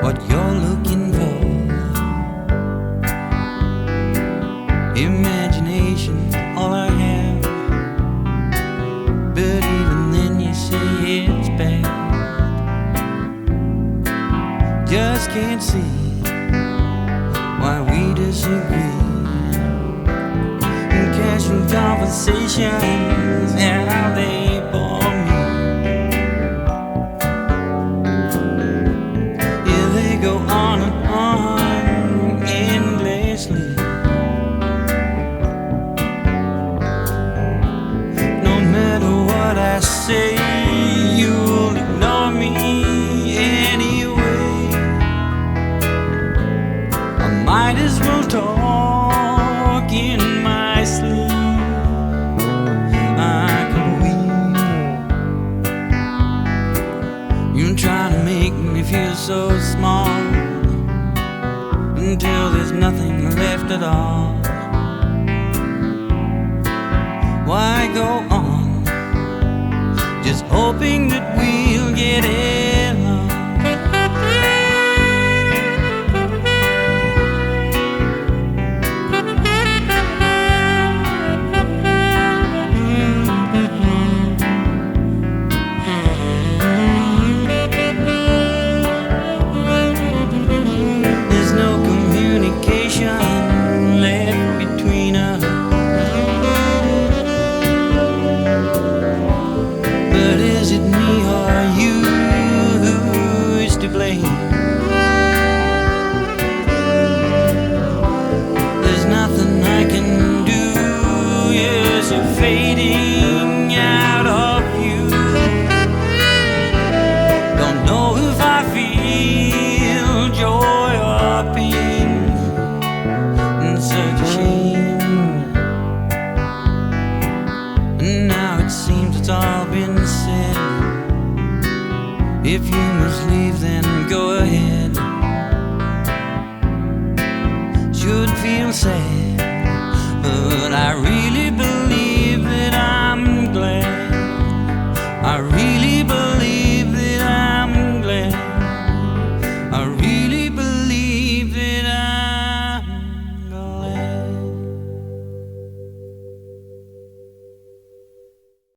what you're looking for. Imagination's all I have, but even then you say it's bad. Just can't see why we disagree. And casual conversations, how they bore me. Yeah, they go on and on endlessly. No matter what I say, you'll ignore me anyway. I might as well talk in my sleep. I could weep. You're trying to make me feel so small until there's nothing left at all. Why go on just hoping that we'll get along? There's no communication left between us. But is it me or you who's to blame? There's nothing I can do. Yes, you're fading out of view. Don't know if I feel joy or pain. It's such a shame. And now it seems it's all been said. If you must leave, then go ahead. Should feel sad, but I really